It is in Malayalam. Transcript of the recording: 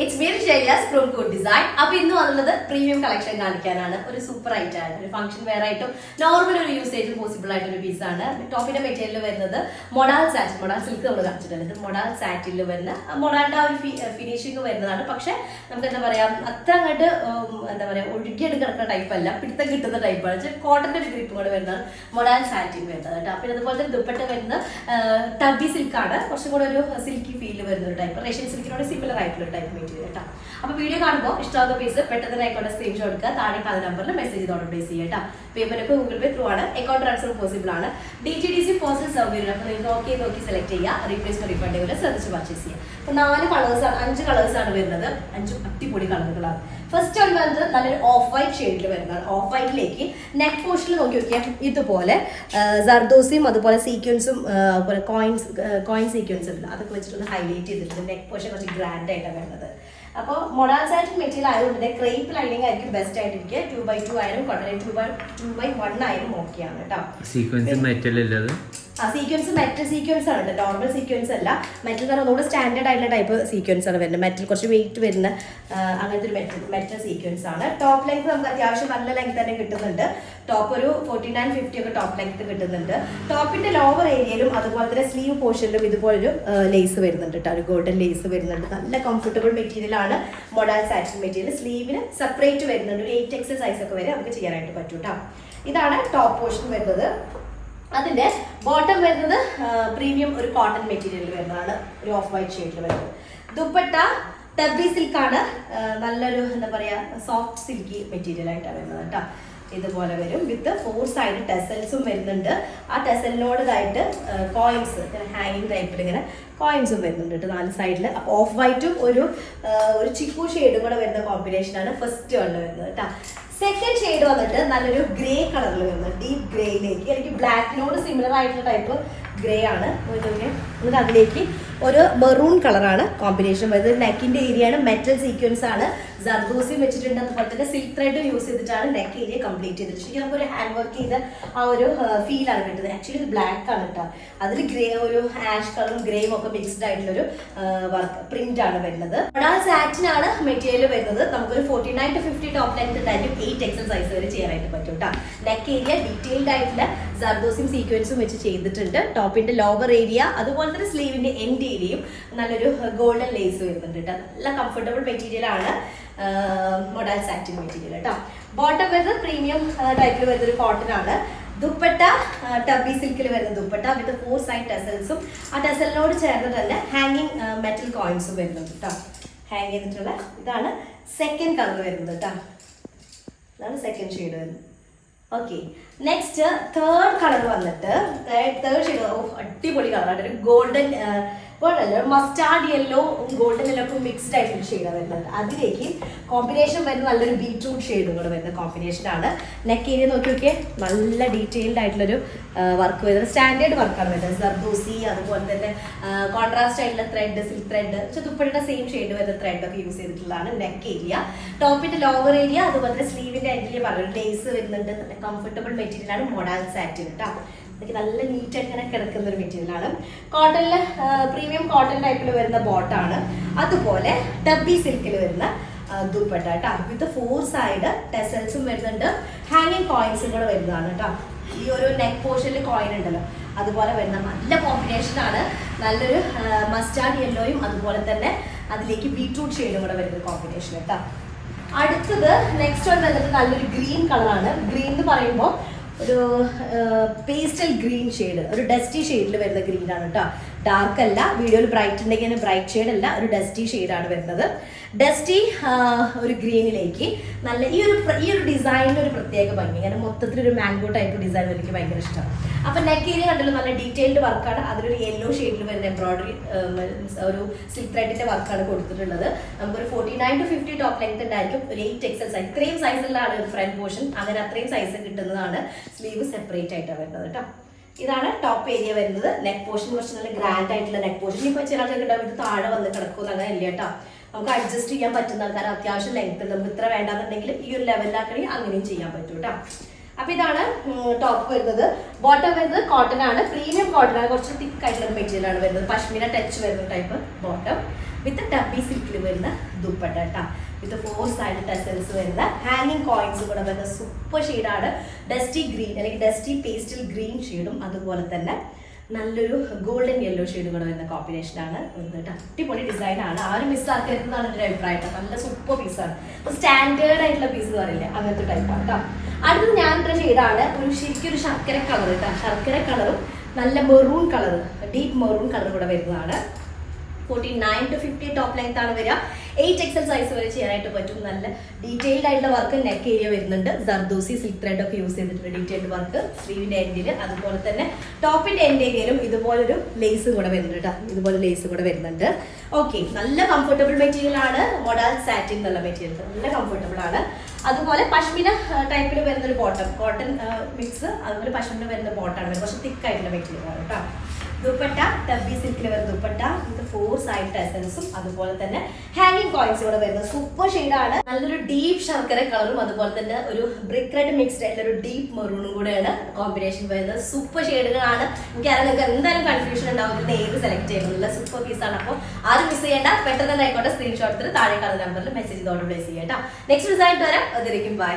It's me Shaila's from good design. അപ്പൊ ഇന്ന് വന്നുള്ളത് പ്രീമിയം കളക്ഷൻ കാണിക്കാനാണ്. ഒരു സൂപ്പർ ആയിട്ട് ഒരു ഫംഗ്ഷൻ വെയർ ആയിട്ടും നോർമൽ ഒരു യൂസേജും പോസിബിൾ ആയിട്ട് ഒരു പീസാണ്. ടോപ്പിന്റെ മെറ്റീരിയൽ വരുന്നത് മൊഡാൾ സാറ്റിൻ, മൊഡാൾ സിൽക്ക് നമ്മൾ കാണിച്ചിട്ടുണ്ട്. ഇത് മൊഡാൾ സാറ്റിൽ വരുന്ന മൊഡാളിന്റെ ആ ഒരു ഫിനിഷിംഗ് വരുന്നതാണ്. പക്ഷെ നമുക്ക് എന്താ പറയാ, അത്ര അങ്ങോട്ട് എന്താ പറയാ ഒഴുകിയെടുത്ത് കിടക്കുന്ന ടൈപ്പ് അല്ല, പിടുത്തം കിട്ടുന്ന ടൈപ്പാണ്. കോട്ടന്റെ ഒരു ഗ്രിപ്പും കൂടെ വരുന്നതാണ് മൊഡാൾ സാറ്റിൻ വരുന്നത് കേട്ടോ. പിന്നെ അതുപോലെ തന്നെ ദുപ്പട്ട വരുന്നത് ടബി സിൽക്കാണ്. കുറച്ചും കൂടെ ഒരു സിൽക്കി ഫീൽ വരുന്ന ഒരു ടൈപ്പ്, റഷ്യൻ സിൽക്കിനോട് സിമിലർ ആയിട്ടുള്ള ടൈപ്പ് മെറ്റീരിയൽ കേട്ടോ. അപ്പൊ വീഡിയോ കാണുമ്പോൾ ഇഷ്ടമാകുന്ന പീസ് പെട്ടെന്ന് ആയിക്കോട്ടെ സ്ക്രീൻഷോട്ട് എടുക്കുക, താഴെ കാണുന്ന നമ്പറിൽ മെസ്സേജ് ചെയ്തോടെ പ്ലേസ് ചെയ്യുക കേട്ടോ. പേയ്മെന്റ് ഗൂഗിൾ പേ ത്രൂ ആണ്, അക്കൗണ്ട് ട്രാൻസ്ഫർ പോസിബിൾ ആണ്. DTDC പോസ്റ്റൽ സൗകര്യം. അപ്പൊ നിങ്ങൾക്ക് നോക്കി സെലക്ട് ചെയ്യുക, റീപ്ലേസ്മെന്റ് റീഫണ്ട് ചെയ്ത് ശ്രദ്ധിച്ച് പർച്ചേസ് ചെയ്യുക. അപ്പൊ 5 കളേഴ്സാണ് വരുന്നത്. 5 അടിപൊളി കളറുകളാണ്. ഫസ്റ്റ് വൺ വരുന്നത് നല്ലൊരു ഓഫ് വൈറ്റ് ഷെയ്ഡിൽ വരുന്നതാണ്. ഓഫ് വൈറ്റിലേക്ക് നെക്ക് പോർഷനിൽ നോക്കി നോക്കിയാൽ ഇതുപോലെ സർദോസിയും അതുപോലെ സീക്വൻസും അതുപോലെ കോയിൻ സീക്വൻസ് ഉണ്ട്, അതൊക്കെ വെച്ചിട്ടൊന്ന് ഹൈലൈറ്റ് ചെയ്തിട്ടുണ്ട്. നെക്ക് പോർഷൻ കുറച്ച് ഗ്രാൻഡ് ആയിട്ടാണ് വരുന്നത്. അപ്പോൾ മൊഡാൾ സാറ്റിൻ മെറ്റീരിയൽ ആയതുകൊണ്ട് ക്രേപ്പ് ലൈനിങ് ആയിരിക്കും ബെസ്റ്റ് ആയിട്ടിരിക്കുക. 2x2 ആയാലും കോട്ടൺ 2x1 ആയാലും ഓക്കെയാണ് കേട്ടോ. സീക്വൻസ് മെറ്റൽ അല്ലത്, സീക്വൻസ് മെറ്റൽ സീക്വൻസ് ആണ്, നോർമൽ സീക്വൻസ് അല്ല. മെറ്റൽ എന്ന് പറഞ്ഞാൽ ഒന്നുകൂടെ സ്റ്റാൻഡേർഡ് ആയിട്ടുള്ള ടൈപ്പ് സീക്വൻസ് ആണ് വരുന്നത്. മെറ്റൽ കുറച്ച് വെയിറ്റ് വരുന്ന അങ്ങനത്തെ ഒരു മെറ്റൽ സീക്വൻസ് ആണ്. ടോപ്പ് ലെങ്ത് നമുക്ക് അത്യാവശ്യം നല്ല ലെങ്ത് തന്നെ കിട്ടുന്നുണ്ട്. ടോപ്പ് ഒരു 49-50 ഒക്കെ ടോപ്പ് ലെങ്ത് കിട്ടുന്നുണ്ട്. ടോപ്പിന്റെ ലോവർ ഏരിയയിലും അതുപോലെ തന്നെ സ്ലീവ് പോർഷനിലും ഇതുപോലൊരു ലേസ് വരുന്നുണ്ട് കേട്ടോ, ഒരു ഗോൾഡൻ ലേസ് വരുന്നുണ്ട്. നല്ല കംഫർട്ടബിൾ മെറ്റീരിയൽ ആണ് മൊഡാൾ സാറ്റിൻ മെറ്റീരിയൽ. സ്ലീവിന് സെപ്പറേറ്റ് വരുന്നുണ്ട്, ഒരു 8XL സൈസ് ഒക്കെ വരെ നമുക്ക് ചെയ്യാനായിട്ട് പറ്റും കേട്ടോ. ഇതാണ് ടോപ്പ് പോർഷൻ വരുന്നത്. അതിന്റെ ബോട്ടം വരുന്നത് പ്രീമിയം ഒരു കോട്ടൺ മെറ്റീരിയൽ വരുന്നതാണ്, ഒരു ഓഫ് വൈറ്റ് ഷെയ്ഡിൽ വരുന്നത്. ദുപ്പട്ട ടബി സിൽക്കാണ്, നല്ലൊരു എന്താ പറയാ സോഫ്റ്റ് സിൽക്കി മെറ്റീരിയൽ ആയിട്ടാണ് വരുന്നത് കേട്ടോ. ഇതുപോലെ വരും വിത്ത് 4 സൈഡ് ടെസൽസും വരുന്നുണ്ട്. ആ ടെസലിനോടായിട്ട് കോയിൻസ് ഹാങ്ങിങ് ടൈപ്പിൽ ഇങ്ങനെ കോയിൻസും വരുന്നുണ്ട് കേട്ടോ 4 സൈഡിൽ. അപ്പോൾ ഓഫ് വൈറ്റും ഒരു ചിക്കു ഷെയ്ഡും കൂടെ വരുന്ന കോമ്പിനേഷനാണ് ഫസ്റ്റ് വൺ വരുന്നത് കേട്ടോ. സെക്കൻഡ് ഷെയ്ഡ് വന്നിട്ട് നല്ലൊരു ഗ്രേ കളറിൽ വരുന്നത്, ഡീപ്പ് ഗ്രേയിലേക്ക്, എനിക്ക് ബ്ലാക്കിനോട് സിമിലർ ആയിട്ടുള്ള ടൈപ്പ് ഗ്രേ ആണ്. എന്നിട്ട് അതിലേക്ക് ഒരു മെറൂൺ കളറാണ് കോമ്പിനേഷൻ വരുന്നത്. നെക്കിന്റെ ഏരിയ ആണ് മെറ്റൽ സീക്വൻസ് ആണ്, ജർദോസിയും വെച്ചിട്ടുണ്ട്. അതുപോലെ തന്നെ സിൽക്ക് ത്രെഡ് യൂസ് ചെയ്തിട്ടാണ് നെക്ക് ഏരിയ കംപ്ലീറ്റ് ചെയ്തിട്ട്. ശരിക്കും നമുക്കൊരു ഹാൻഡ് വർക്ക് ചെയ്ത ആ ഒരു ഫീൽ ആണ് കിട്ടുന്നത്. ആക്ച്വലി ഇത് ബ്ലാക്ക് ആണ് കേട്ടോ, അതിൽ ഗ്രേ ഒരു ആഷ് കളറും ഗ്രേയും ഒക്കെ മിക്സ്ഡ് ആയിട്ടുള്ള ഒരു വർക്ക് പ്രിന്റ് ആണ് വരുന്നത്. മൊഡാൾ സാറ്റിൻ ആണ് മെറ്റീരിയൽ വരുന്നത്. നമുക്കൊരു 49-50 ടോപ്പ് ലെങ്ത് ഉണ്ടായിരിക്കും, 8XL സൈസ് വരെ ചെയ്യാനായിട്ട് പറ്റും കേട്ടോ. നെക്ക് ഏരിയ ഡീറ്റെയിൽഡ് ആയിട്ടുള്ള ജർദോസിയും സീക്വൻസും വെച്ച് ചെയ്തിട്ടുണ്ട്. ടോപ്പിന്റെ ലോവർ ഏരിയ അതുപോലെ തന്നെ സ്ലീവിന്റെ എൻഡ് ഏരിയയും നല്ലൊരു ഗോൾഡൻ ലേസ് വരുന്നുണ്ട് കേട്ടോ. നല്ല കംഫർട്ടബിൾ മെറ്റീരിയൽ ആണ് മൊഡാൾ സാറ്റിൻ മെറ്റീരിയൽ കേട്ടോ. ബോട്ടം വരുന്നത് പ്രീമിയം ടൈപ്പിൽ വരുന്നൊരു കോട്ടൺ ആണ്. ദുപ്പട്ട ടബി സിൽക്കിൽ വരുന്ന ദുപ്പട്ട വിത്ത് 4 സൈഡ് ടെസൽസും ആ ടെസലിനോട് ചേർന്ന് തന്നെ ഹാങ്ങിങ് മെറ്റൽ കോയിൻസും വരുന്നുണ്ട് കേട്ടോ. ഹാങ് ചെയ്തിട്ടുള്ള ഇതാണ് സെക്കൻഡ് കളർ വരുന്നത് കേട്ടോ. ഇതാണ് സെക്കൻഡ് ഷെയ്ഡ് വരുന്നത്. ഓക്കെ, നെക്സ്റ്റ് തേർഡ് കളർ വന്നിട്ട് തേർഡ് ഷെയ്ഡ് അടിപൊളി കളറാണ്. ഒരു golden mustard yellow golden yellow ഒക്കെ മിക്സ്ഡ് ആയിട്ടൊരു ഷെയ്ഡാണ് വരുന്നത്. അതിലേക്ക് കോമ്പിനേഷൻ വരുന്ന നല്ലൊരു ബീട്രൂട്ട് ഷെയ്ഡും കൂടെ വരുന്ന കോമ്പിനേഷനാണ്. നെക്ക് ഏരിയ നോക്കി നോക്കിയേ, നല്ല ഡീറ്റെയിൽഡ് ആയിട്ടുള്ളൊരു വർക്ക് വരുന്നത്. സ്റ്റാൻഡേർഡ് വർക്കാണ് വരുന്നത്. സർദോസി അതുപോലെ തന്നെ കോൺട്രാസ്റ്റ് ആയിട്ടുള്ള ത്രെഡ്, സിൽക്ക് ത്രെഡ്, ദുപ്പട്ടയുടെ സെയിം ഷെയ്ഡ് വരുന്ന ത്രെഡ് ഒക്കെ യൂസ് ചെയ്തിട്ടുള്ളതാണ് നെക്ക് ഏരിയ. ടോപ്പിന്റെ ലോവർ ഏരിയ അതുപോലെ തന്നെ സ്ലീവിന്റെ എൻഡിൽ പറഞ്ഞൊരു ലേസ് വരുന്നുണ്ട്. നല്ല കംഫർട്ടബിൾ മെറ്റീരിയൽ ആണ് മൊഡാൾ സാറ്റിൻ കേട്ടോ. ഇതൊക്കെ നല്ല നീറ്റായിട്ട് ഇങ്ങനെ കിടക്കുന്ന ഒരു മെറ്റീരിയലാണ്. കോട്ടണില് പ്രീമിയം കോട്ടൺ ടൈപ്പിൽ വരുന്ന ബോട്ടാണ്. അതുപോലെ ടബി സിൽക്കിൽ വരുന്ന ദുപ്പട്ട കേട്ടോ, വിത്ത് 4 സൈഡ് ടെസൽസും വരുന്നുണ്ട്. ഹാങ്ങിങ് കോയിൻസും കൂടെ വരുന്നതാണ് കേട്ടോ. ഈ ഒരു നെക്ക് പോർഷനിൽ കോയിൻ ഉണ്ടല്ലോ, അതുപോലെ വരുന്ന നല്ല കോമ്പിനേഷൻ ആണ്. നല്ലൊരു മസ്റ്റാർഡ് യെല്ലോയും അതുപോലെ തന്നെ അതിലേക്ക് ബീട്രൂട്ട് ഷെയ്ഡും കൂടെ വരുന്ന കോമ്പിനേഷൻ കേട്ടോ. അടുത്തത് നെക്സ്റ്റ് വൺ വരുന്നത് നല്ലൊരു ഗ്രീൻ കളറാണ്. ഗ്രീൻ എന്ന് പറയുമ്പോൾ ഒരു പേസ്റ്റൽ ഗ്രീൻ ഷെയ്ഡ്, ഒരു ഡസ്റ്റി ഷെയ്ഡിൽ വരുന്ന ഗ്രീൻ ആണ് കേട്ടോ. ഡാർക്ക് അല്ല, വീഡിയോയിൽ ബ്രൈറ്റ് ഉണ്ടെങ്കിൽ ബ്രൈറ്റ് ഷെയ്ഡ് അല്ല, ഒരു ഡസ്റ്റി ഷെയ്ഡാണ് വരുന്നത്. ഡസ്റ്റി ഒരു ഗ്രീനിലേക്ക് നല്ല ഈ ഒരു ഡിസൈനിന് ഒരു പ്രത്യേക ഭംഗി, കാരണം മൊത്തത്തിലൊരു മാംഗോ ടൈപ്പ് ഡിസൈൻ എനിക്ക് ഭയങ്കര ഇഷ്ടമാണ്. അപ്പം നെക്ക് ഏരിയ കണ്ടല്ലോ, നല്ല ഡീറ്റെയിൽഡ് വർക്കാണ്. അതിലൊരു യെല്ലോ ഷെയ്ഡിൽ വരുന്ന എംബ്രോയിഡറി ഒരു സിൽക്ക് ത്രെഡിന്റെ വർക്കാണ് കൊടുത്തിട്ടുള്ളത്. നമുക്കൊരു 49-50 ടോപ്പ് ലെങ്ത് ഉണ്ടായിരിക്കും, ഒരു 8XL സൈസ്, ഇത്രയും സൈസിലാണ് ഒരു ഫ്രണ്ട് പോർഷൻ, അങ്ങനെ അത്രയും സൈസ് കിട്ടുന്നതാണ്. സ്ലീവ് സെപ്പറേറ്റ് ആയിട്ടാണ് വരുന്നത് കേട്ടോ. ഇതാണ് ടോപ്പ് ഏരിയ വരുന്നത്. നെക്ക് പോർഷൻ കുറച്ച് നല്ല ഗ്രാൻഡ് ആയിട്ടുള്ള നെക്ക് പോർഷൻ. ഇപ്പോൾ ചില ആൾക്കാർക്ക് ഉണ്ടാവും ഇത് താഴെ വന്ന് കിടക്കും, അങ്ങനെ ഇല്ല കേട്ടോ. നമുക്ക് അഡ്ജസ്റ്റ് ചെയ്യാൻ പറ്റുന്ന ആൾക്കാർ അത്യാവശ്യം ലെങ്ത് നമുക്ക് ഇത്ര വേണ്ടാന്നുണ്ടെങ്കിൽ ഈ ഒരു ലെവലിലാക്കണമെങ്കിൽ അങ്ങനെയും ചെയ്യാൻ പറ്റും കേട്ടോ. അപ്പൊ ഇതാണ് ടോപ്പ് വരുന്നത്. ബോട്ടം വരുന്നത് കോട്ടൺ ആണ്, പ്രീമിയം കോട്ടൺ ആണ്, കുറച്ച് തിക്ക് ആയിട്ടുള്ള മെറ്റീരിയൽ ആണ് വരുന്നത്. പശ്മിന ടച്ച് വരുന്ന ടൈപ്പ് ബോട്ടം വിത്ത് ടബി സിൽക്കിൽ വരുന്ന ദുപ്പട്ട കേട്ടോ, വിത്ത് 4 സൈഡ് ടെസൽസ് വരുന്ന ഹാങ്ങിങ് കോയിൻസ് കൂടെ വരുന്ന സൂപ്പർ ഷെയ്ഡാണ്. ഡസ്റ്റി ഗ്രീൻ അല്ലെങ്കിൽ ഡസ്റ്റി പേസ്റ്റൽ ഗ്രീൻ ഷെയ്ഡും അതുപോലെ തന്നെ നല്ലൊരു ഗോൾഡൻ യെല്ലോ ഷെയ്ഡ് കൂടെ വരുന്ന കോമ്പിനേഷനാണ് കേട്ടോ. അടിപൊളി ഡിസൈനാണ്, ആരും മിസ്സാക്കരുതെന്നാണ് എൻ്റെ അഭിപ്രായം. നല്ല സൂപ്പർ പീസാണ്, സ്റ്റാൻഡേർഡ് ആയിട്ടുള്ള പീസ് എന്ന് പറയില്ലേ അങ്ങനത്തെ ടൈപ്പാണ് കേട്ടോ. അടുത്തത് ഞാനിട്ട ഷെയ്ഡാണ് ഒരു ശരിക്കും ഒരു ശർക്കര കളർ കേട്ടോ. ശർക്കര കളറും നല്ല maroon colour, deep maroon colour കൂടെ വരുന്നതാണ്. 49 to 50 ടോപ്പ് ലെങ്ത് ആണ് വരിക. 8XL സൈസ് വരെ ചെയ്യാനായിട്ട് പറ്റും. നല്ല ഡീറ്റെയിൽഡ് ആയിട്ടുള്ള വർക്ക് നെക്ക് ഏരിയ വരുന്നുണ്ട്. സർദോസി സിൽക്ക് ത്രെഡ് ഒക്കെ യൂസ് ചെയ്തിട്ടുള്ള ഡീറ്റെയിൽഡ് വർക്ക് സ്ലീവിന്റെ എൻഡിൽ, അതുപോലെ തന്നെ ടോപ്പിന്റെ എൻഡ് ഏരിയയിലും ഇതുപോലൊരു ലേസും കൂടെ വരുന്നുണ്ട് കേട്ടോ. ഇതുപോലെ ലേസ് കൂടെ വരുന്നുണ്ട്. ഓക്കെ, നല്ല കംഫർട്ടബിൾ മെറ്റീരിയൽ ആണ്. മൊഡാൽ സാറ്റിൻ എന്നുള്ള മെറ്റീരിയൽ നല്ല കംഫർട്ടബിൾ ആണ്. അതുപോലെ പശ്മിന ടൈപ്പിൽ വരുന്നൊരു ബോട്ടം, കോട്ടൺ മിക്സ്, അതുപോലെ പശ്മിന വരുന്ന ബോട്ടാണ്, കുറച്ച് തിക്കായിട്ടുള്ള മെറ്റീരിയൽ ആണ് കേട്ടോ. ദുപ്പട്ട ടബി സിൽക്കിൽ വരുന്ന ദുപ്പട്ട വിത്ത് 4 സൈഡ് ടെസൽസും അതുപോലെ തന്നെ ഹാങ്ങിങ് കോയിൻസ് കൂടെ വരുന്ന സൂപ്പർ ഷെയ്ഡാണ്. നല്ലൊരു ഡീപ്പ് ശർക്കര കളറും അതുപോലെ തന്നെ ഒരു ബ്രിക്ക് റെഡ് മിക്സ്ഡ് ആയിട്ടുള്ള ഒരു ഡീപ്പ് മെറൂണും കൂടെയാണ് കോമ്പിനേഷൻ വരുന്നത്. സൂപ്പർ ഷെയ്ഡുകളാണ്. എനിക്കറിയാം നിങ്ങൾക്ക് എന്തായാലും കൺഫ്യൂഷൻ ഉണ്ടാവും ഇതിന് ഏത് സെലക്ട് ചെയ്യുന്നത്. സൂപ്പർ പീസാണ്. അപ്പോൾ ആരും മിസ് ചെയ്യേണ്ട, പെട്ടെന്ന് തന്നെ ആയിക്കോട്ടെ സ്ക്രീൻഷോട്ട് താഴെ കാണുന്ന നമ്പറിൽ മെസ്സേജ് ചെയ്ത് ഓർഡർ പ്ലേസ് ചെയ്യാം കേട്ടോ. നെക്സ്റ്റ് ഡിസൈൻ വരാം. അതിരിക്കും ബൈ.